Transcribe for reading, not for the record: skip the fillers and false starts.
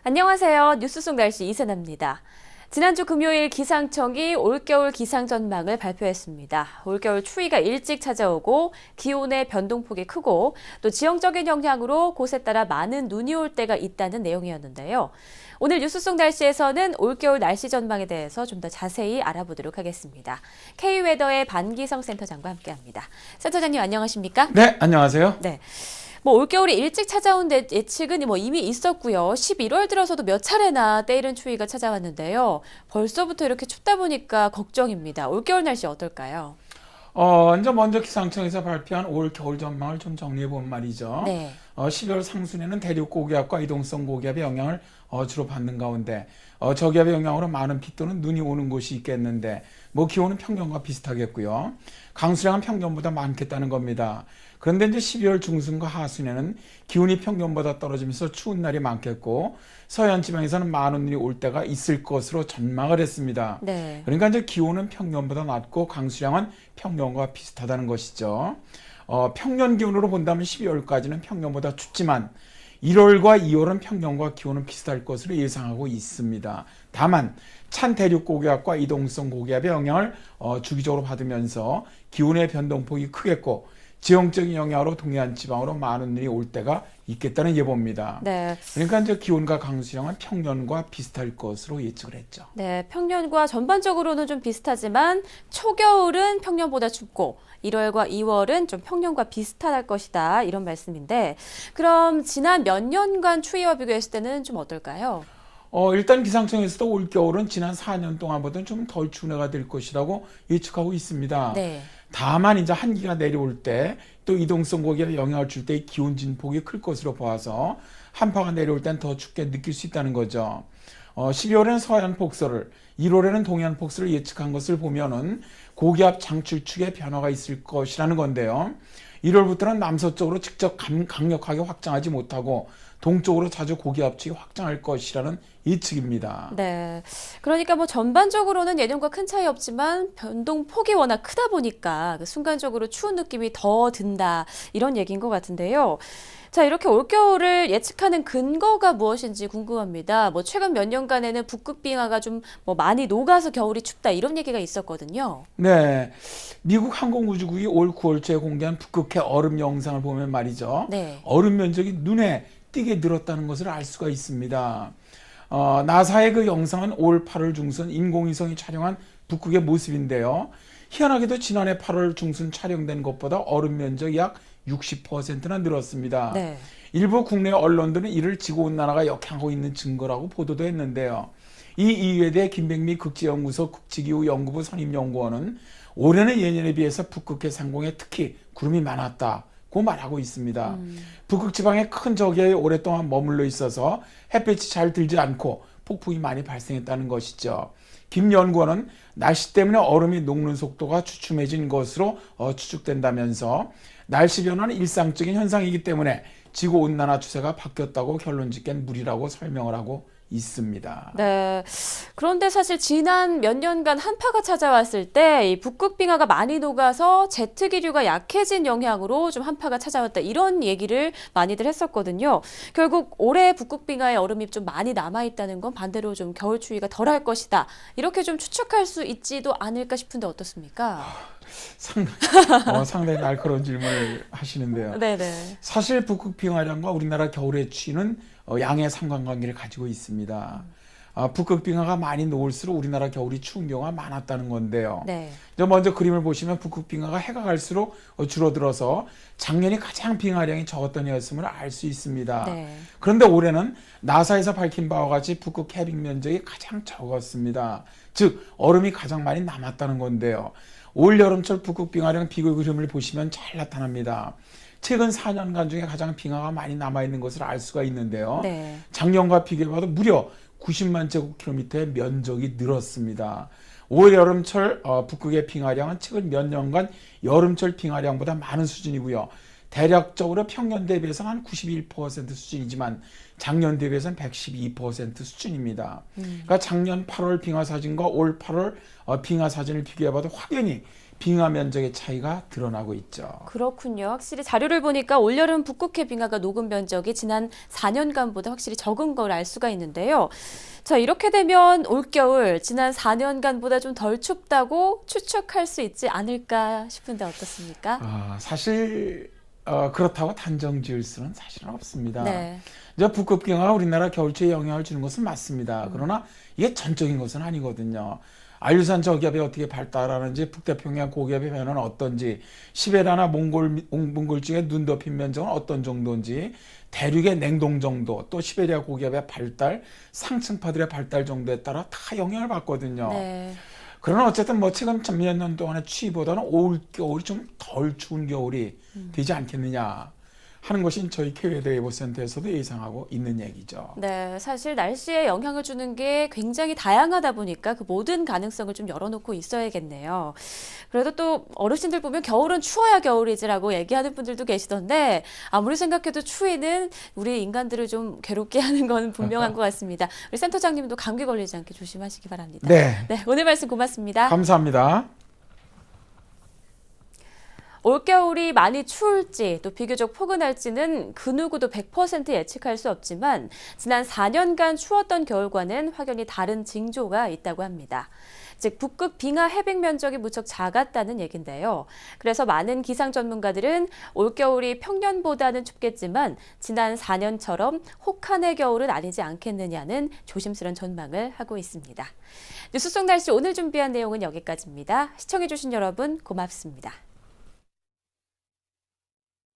안녕하세요. 뉴스 속 날씨 이세나입니다. 지난주 금요일 기상청이 올겨울 기상 전망을 발표했습니다. 올겨울 추위가 일찍 찾아오고 기온의 변동폭이 크고 또 지형적인 영향으로 곳에 따라 많은 눈이 올 때가 있다는 내용이었는데요. 오늘 뉴스 속 날씨에서는 올겨울 날씨 전망에 대해서 좀 더 자세히 알아보도록 하겠습니다. K웨더의 반기성 센터장과 함께합니다. 센터장님 안녕하십니까? 네, 안녕하세요. 네. 올겨울이 일찍 찾아온 예측은 이미 있었고요. 11월 들어서도 몇 차례나 때이른 추위가 찾아왔는데요. 벌써부터 이렇게 춥다 보니까 걱정입니다. 올겨울 날씨 어떨까요? 이제 먼저 기상청에서 발표한 올 겨울 전망을 좀 정리해 본 말이죠. 네. 12월 상순에는 대륙 고기압과 이동성 고기압의 영향을 주로 받는 가운데 저기압의 영향으로 많은 비 또는 눈이 오는 곳이 있겠는데 기온은 평년과 비슷하겠고요. 강수량은 평년보다 많겠다는 겁니다. 그런데 이제 12월 중순과 하순에는 기온이 평년보다 떨어지면서 추운 날이 많겠고 서해안 지방에서는 많은 눈이 올 때가 있을 것으로 전망을 했습니다. 네. 그러니까 이제 기온은 평년보다 낮고 강수량은 평년과 비슷하다는 것이죠. 평년 기온으로 본다면 12월까지는 평년보다 춥지만 1월과 2월은 평년과 기온은 비슷할 것으로 예상하고 있습니다. 다만 찬 대륙 고기압과 이동성 고기압의 영향을 주기적으로 받으면서 기온의 변동폭이 크겠고 지형적인 영향으로 동해안 지방으로 많은 눈이 올 때가 있겠다는 예보입니다. 네. 그러니까 이제 기온과 강수량은 평년과 비슷할 것으로 예측을 했죠. 네, 평년과 전반적으로는 좀 비슷하지만 초겨울은 평년보다 춥고 1월과 2월은 좀 평년과 비슷할 것이다. 이런 말씀인데 그럼 지난 몇 년간 추위와 비교했을 때는 좀 어떨까요? 일단 기상청에서도 올겨울은 지난 4년 동안보다는 좀 덜 추운 해가 될 것이라고 예측하고 있습니다. 네. 다만 이제 한기가 내려올 때 또 이동성 고기압에 영향을 줄 때 기온 진폭이 클 것으로 보아서 한파가 내려올 땐 더 춥게 느낄 수 있다는 거죠. 12월에는 서해안 폭설을, 1월에는 동해안 폭설을 예측한 것을 보면은 고기압 장출축의 변화가 있을 것이라는 건데요. 1월부터는 남서쪽으로 직접 강력하게 확장하지 못하고 동쪽으로 자주 고기압축이 확장할 것이라는 예측입니다. 네. 그러니까 전반적으로는 예년과 큰 차이 없지만 변동폭이 워낙 크다 보니까 순간적으로 추운 느낌이 더 든다. 이런 얘기인 것 같은데요. 자, 이렇게 올겨울을 예측하는 근거가 무엇인지 궁금합니다. 최근 몇 년간에는 북극빙하가 좀 많이 녹아서 겨울이 춥다 이런 얘기가 있었거든요. 네. 미국 항공우주국이 올 9월 초에 공개한 북극해 얼음 영상을 보면 말이죠. 네. 얼음 면적이 눈에 띄게 늘었다는 것을 알 수가 있습니다. 나사의 그 영상은 올 8월 중순 인공위성이 촬영한 북극의 모습인데요. 희한하게도 지난해 8월 중순 촬영된 것보다 얼음 면적이 약 60%나 늘었습니다. 네. 일부 국내 언론들은 이를 지구온난화가 역행하고 있는 증거라고 보도도 했는데요. 이 이유에 대해 김백미 국제연구소 국지기후 연구부 선임연구원은 올해는 예년에 비해서 북극해 상공에 특히 구름이 많았다고 말하고 있습니다. 북극 지방에 큰 저기압이 오랫동안 머물러 있어서 햇빛이 잘 들지 않고 폭풍이 많이 발생했다는 것이죠. 김 연구원은 날씨 때문에 얼음이 녹는 속도가 주춤해진 것으로 추측된다면서 날씨 변화는 일상적인 현상이기 때문에 지구온난화 추세가 바뀌었다고 결론 짓기엔 무리라고 설명을 하고 있습니다. 네. 그런데 사실 지난 몇 년간 한파가 찾아왔을 때 이 북극빙하가 많이 녹아서 제트기류가 약해진 영향으로 좀 한파가 찾아왔다 이런 얘기를 많이들 했었거든요. 결국 올해 북극빙하의 얼음이 좀 많이 남아있다는 건 반대로 좀 겨울 추위가 덜할 것이다. 이렇게 좀 추측할 수 있지도 않을까 싶은데 어떻습니까? 상당히 날카로운 질문을 하시는데요. 네네. 사실 북극빙하량과 우리나라 겨울의 추위는 양의 상관관계를 가지고 있습니다. 북극빙하가 많이 녹을수록 우리나라 겨울이 추운 경우가 많았다는 건데요. 네. 먼저 그림을 보시면 북극빙하가 해가 갈수록 줄어들어서 작년이 가장 빙하량이 적었던 해였음을 알 수 있습니다. 네. 그런데 올해는 나사에서 밝힌 바와 같이 북극 해빙 면적이 가장 적었습니다. 즉 얼음이 가장 많이 남았다는 건데요. 올 여름철 북극 빙하량 비교 그림을 보시면 잘 나타납니다. 최근 4년간 중에 가장 빙하가 많이 남아있는 것을 알 수가 있는데요. 네. 작년과 비교해봐도 무려 90만 제곱킬로미터의 면적이 늘었습니다. 올 여름철 북극의 빙하량은 최근 몇 년간 여름철 빙하량보다 많은 수준이고요. 대략적으로 평년 대비해서는 한 91% 수준이지만 작년 대비해서는 112% 수준입니다. 그러니까 작년 8월 빙하 사진과 올 8월 빙하 사진을 비교해봐도 확연히 빙하 면적의 차이가 드러나고 있죠. 그렇군요. 확실히 자료를 보니까 올여름 북극해 빙하가 녹은 면적이 지난 4년간보다 확실히 적은 걸 알 수가 있는데요. 자, 이렇게 되면 올겨울 지난 4년간보다 좀 덜 춥다고 추측할 수 있지 않을까 싶은데 어떻습니까? 사실 그렇다고 단정 지을 수는 사실은 없습니다. 네. 이제 북극빙하가 우리나라 겨울추에 영향을 주는 것은 맞습니다. 그러나 이게 전적인 것은 아니거든요. 아유산 저기압이 어떻게 발달하는지, 북태평양 고기압의 변화는 어떤지, 시베리아나 몽골 중에 눈 덮인 면적은 어떤 정도인지, 대륙의 냉동 정도, 또 시베리아 고기압의 발달, 상층파들의 발달 정도에 따라 다 영향을 받거든요. 네. 그러나 어쨌든 뭐 최근 몇 년 동안의 추위보다는 올 겨울이 좀 덜 추운 겨울이 되지 않겠느냐 하는 것이 저희 KBW예보센터에서도 예상하고 있는 얘기죠. 네, 사실 날씨에 영향을 주는 게 굉장히 다양하다 보니까 그 모든 가능성을 좀 열어놓고 있어야겠네요. 그래도 또 어르신들 보면 겨울은 추워야 겨울이지라고 얘기하는 분들도 계시던데 아무리 생각해도 추위는 우리 인간들을 좀 괴롭게 하는 건 분명한 것 같습니다. 우리 센터장님도 감기 걸리지 않게 조심하시기 바랍니다. 네. 네, 오늘 말씀 고맙습니다. 감사합니다. 올겨울이 많이 추울지 또 비교적 포근할지는 그 누구도 100% 예측할 수 없지만 지난 4년간 추웠던 겨울과는 확연히 다른 징조가 있다고 합니다. 즉 북극 빙하 해빙 면적이 무척 작았다는 얘긴데요. 그래서 많은 기상 전문가들은 올겨울이 평년보다는 춥겠지만 지난 4년처럼 혹한의 겨울은 아니지 않겠느냐는 조심스러운 전망을 하고 있습니다. 뉴스 속 날씨 오늘 준비한 내용은 여기까지입니다. 시청해주신 여러분 고맙습니다.